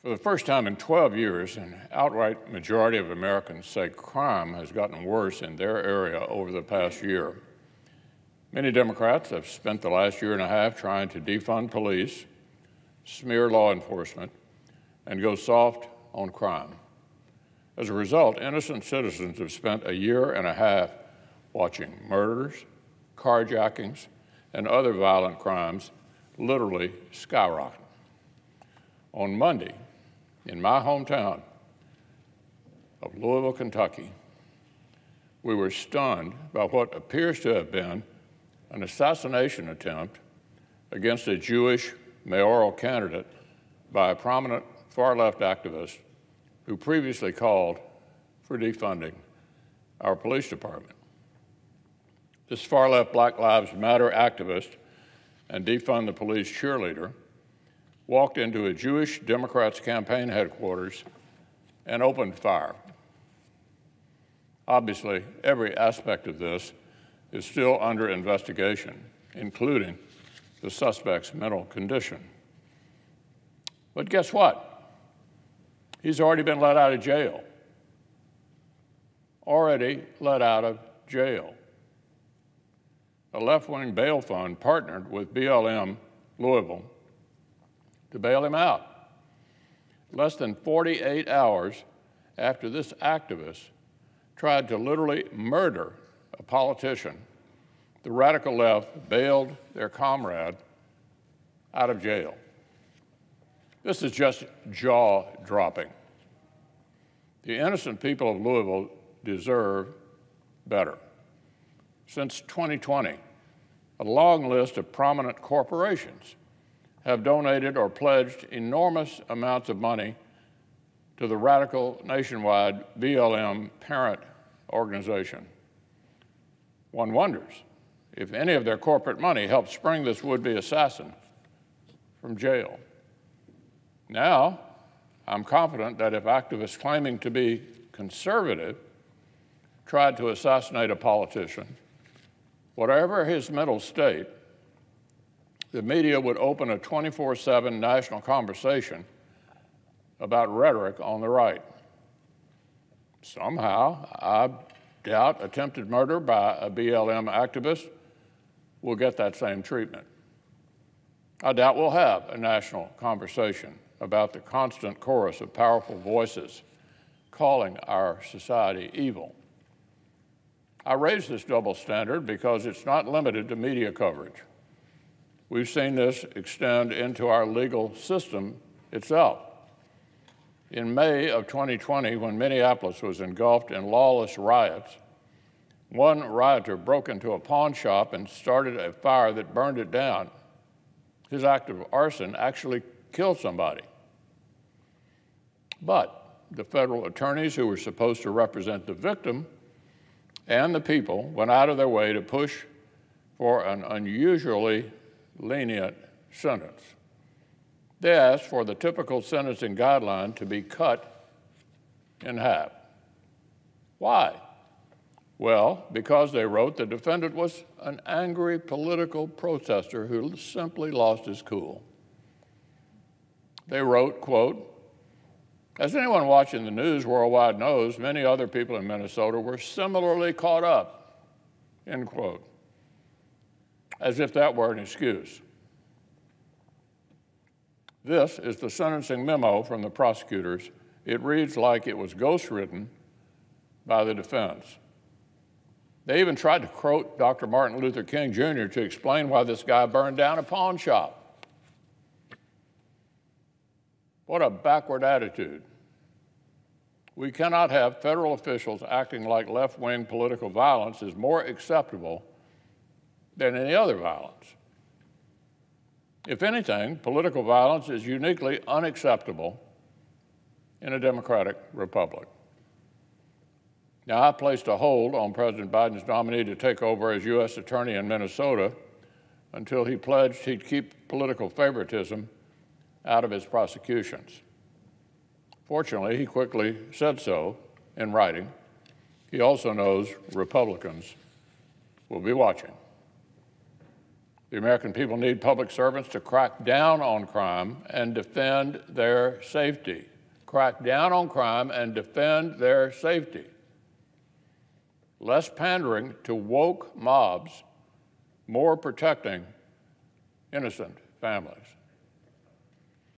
For the first time in 12 years, an outright majority of Americans say crime has gotten worse in their area over the past year. Many Democrats have spent the last year and a half trying to defund police, smear law enforcement, and go soft on crime. As a result, innocent citizens have spent a year and a half watching murders, carjackings, and other violent crimes literally skyrocket. On Monday, in my hometown of Louisville, Kentucky, we were stunned by what appears to have been an assassination attempt against a Jewish mayoral candidate by a prominent far-left activist who previously called for defunding our police department. This far-left Black Lives Matter activist and defund the police cheerleader walked into a Jewish Democrats' campaign headquarters and opened fire. Obviously, every aspect of this is still under investigation, including the suspect's mental condition. But guess what? He's already been let out of jail. Already let out of jail. A left-wing bail fund partnered with BLM Louisville to bail him out. Less than 48 hours after this activist tried to literally murder a politician, the radical left bailed their comrade out of jail. This is just jaw-dropping. The innocent people of Louisville deserve better. Since 2020, a long list of prominent corporations have donated or pledged enormous amounts of money to the radical nationwide BLM parent organization. One wonders if any of their corporate money helped spring this would-be assassin from jail. Now, I'm confident that if activists claiming to be conservative tried to assassinate a politician, whatever his mental state, the media would open a 24/7 national conversation about rhetoric on the right. Somehow, I doubt attempted murder by a BLM activist will get that same treatment. I doubt we'll have a national conversation about the constant chorus of powerful voices calling our society evil. I raise this double standard because it's not limited to media coverage. We've seen this extend into our legal system itself. In May of 2020, when Minneapolis was engulfed in lawless riots, one rioter broke into a pawn shop and started a fire that burned it down. His act of arson actually killed somebody. But the federal attorneys who were supposed to represent the victim and the people went out of their way to push for an unusually lenient sentence. They asked for the typical sentencing guideline to be cut in half. Why? Well, because they wrote the defendant was an angry political protester who simply lost his cool. They wrote, quote, "As anyone watching the news worldwide knows, many other people in Minnesota were similarly caught up," end quote. As if that were an excuse. This is the sentencing memo from the prosecutors. It reads like it was ghostwritten by the defense. They even tried to quote Dr. Martin Luther King Jr. to explain why this guy burned down a pawn shop. What a backward attitude. We cannot have federal officials acting like left-wing political violence is more acceptable than any other violence. If anything, political violence is uniquely unacceptable in a democratic republic. Now, I placed a hold on President Biden's nominee to take over as U.S. Attorney in Minnesota until he pledged he'd keep political favoritism out of his prosecutions. Fortunately, he quickly said so in writing. He also knows Republicans will be watching. The American people need public servants to crack down on crime and defend their safety. Crack down on crime and defend their safety. Less pandering to woke mobs, more protecting innocent families.